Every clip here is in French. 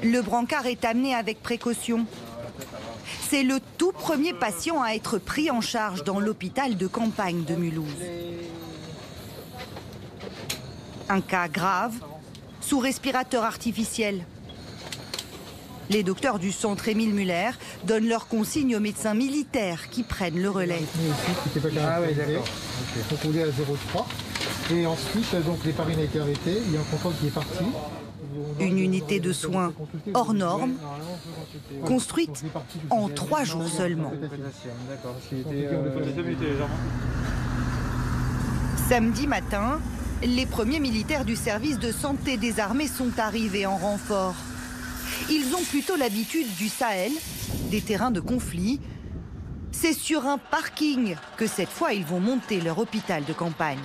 Le brancard est amené avec précaution. C'est le tout premier patient à être pris en charge dans l'hôpital de campagne de Mulhouse. Un cas grave, sous respirateur artificiel. Les docteurs du centre Émile Muller donnent leurs consignes aux médecins militaires qui prennent le relais. Ah oui, d'accord. Donc on est à 0,3. Et ensuite, donc, les parines ont été arrêtées, il y a un contrôle qui est parti. Une unité de soins hors norme, construite en 3 jours seulement. Samedi matin, les premiers militaires du service de santé des armées sont arrivés en renfort. Ils ont plutôt l'habitude du Sahel, des terrains de conflit. C'est sur un parking que cette fois ils vont monter leur hôpital de campagne.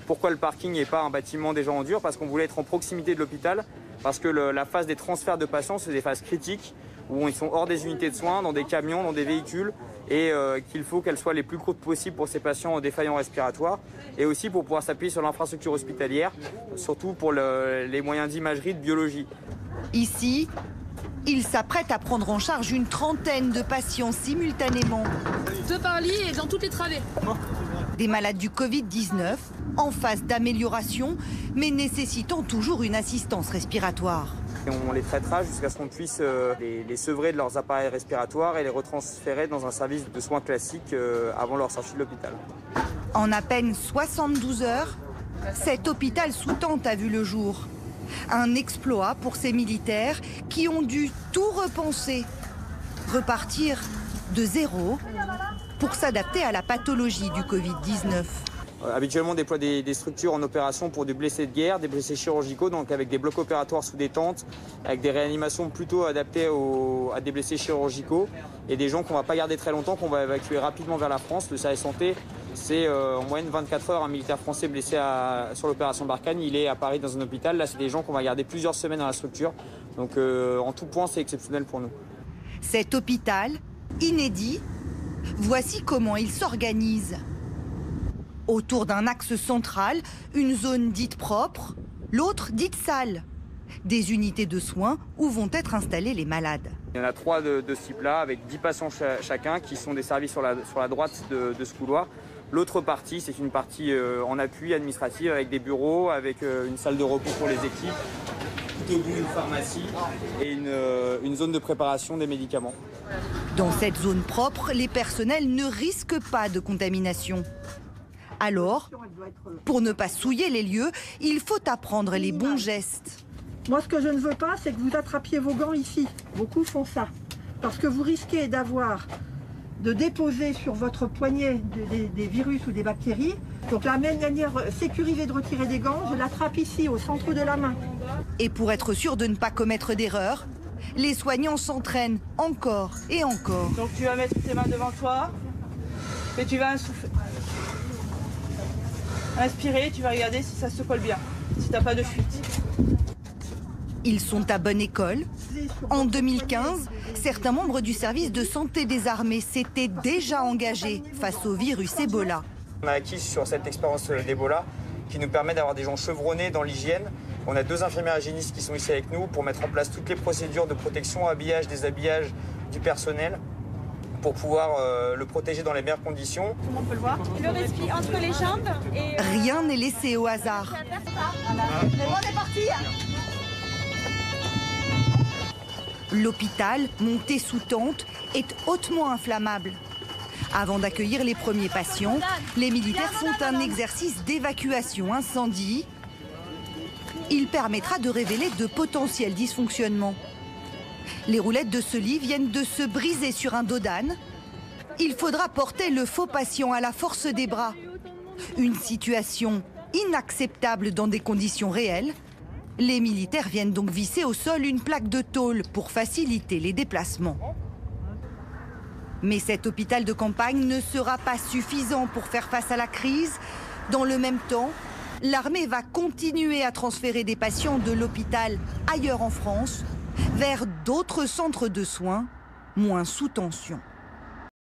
Pourquoi le parking et pas un bâtiment déjà en dur? Parce qu'on voulait être en proximité de l'hôpital, parce que la phase des transferts de patients, c'est des phases critiques où ils sont hors des unités de soins, dans des camions, dans des véhicules, et qu'il faut qu'elles soient les plus courtes possibles pour ces patients défaillants respiratoires, et aussi pour pouvoir s'appuyer sur l'infrastructure hospitalière, surtout pour les moyens d'imagerie, de biologie. Ici, ils s'apprêtent à prendre en charge une trentaine de patients simultanément. 2 par lit et dans toutes les travées. Des malades du Covid-19, en phase d'amélioration, mais nécessitant toujours une assistance respiratoire. Et on les traitera jusqu'à ce qu'on puisse les sevrer de leurs appareils respiratoires et les retransférer dans un service de soins classique avant leur sortie de l'hôpital. En à peine 72 heures, cet hôpital sous tente a vu le jour. Un exploit pour ces militaires qui ont dû tout repenser, repartir de zéro pour s'adapter à la pathologie du Covid-19. Habituellement, on déploie des structures en opération pour des blessés de guerre, des blessés chirurgicaux, donc avec des blocs opératoires sous des tentes, avec des réanimations plutôt adaptées à des blessés chirurgicaux et des gens qu'on ne va pas garder très longtemps, qu'on va évacuer rapidement vers la France. Le service santé, c'est en moyenne 24 heures. Un militaire français blessé sur l'opération Barkhane, il est à Paris dans un hôpital. Là, c'est des gens qu'on va garder plusieurs semaines dans la structure. Donc en tout point, c'est exceptionnel pour nous. Cet hôpital, inédit, voici comment il s'organise. Autour d'un axe central, une zone dite propre, l'autre dite sale. Des unités de soins où vont être installés les malades. Il y en a 3 de ce type-là, avec 10 patients chacun, qui sont des services sur la droite de ce couloir. L'autre partie, c'est une partie en appui administratif, avec des bureaux, avec une salle de repos pour les équipes, tout au bout une pharmacie et une zone de préparation des médicaments. Dans cette zone propre, les personnels ne risquent pas de contamination. Alors, pour ne pas souiller les lieux, il faut apprendre les bons gestes. Moi, ce que je ne veux pas, c'est que vous attrapiez vos gants ici. Beaucoup font ça. Parce que vous risquez de déposer sur votre poignet des virus ou des bactéries. Donc la même manière sécurisée de retirer des gants, je l'attrape ici, au centre de la main. Et pour être sûr de ne pas commettre d'erreur, les soignants s'entraînent encore et encore. Donc tu vas mettre tes mains devant toi et tu vas inspirer, tu vas regarder si ça se colle bien, si tu n'as pas de fuite. Ils sont à bonne école. En 2015, certains membres du service de santé des armées s'étaient déjà engagés face au virus Ebola. On a acquis sur cette expérience d'Ebola qui nous permet d'avoir des gens chevronnés dans l'hygiène. On a 2 infirmières hygiénistes qui sont ici avec nous pour mettre en place toutes les procédures de protection, habillage, déshabillage du personnel pour pouvoir le protéger dans les meilleures conditions. Tout le monde peut le voir. Le respi entre les jambes et... Rien n'est laissé au hasard. On est parti. L'hôpital, monté sous tente, est hautement inflammable. Avant d'accueillir les premiers patients, les militaires font un exercice d'évacuation incendie. Il permettra de révéler de potentiels dysfonctionnements. Les roulettes de ce lit viennent de se briser sur un dos d'âne. Il faudra porter le faux patient à la force des bras. Une situation inacceptable dans des conditions réelles. Les militaires viennent donc visser au sol une plaque de tôle pour faciliter les déplacements. Mais cet hôpital de campagne ne sera pas suffisant pour faire face à la crise. Dans le même temps, l'armée va continuer à transférer des patients de l'hôpital ailleurs en France vers d'autres centres de soins moins sous tension.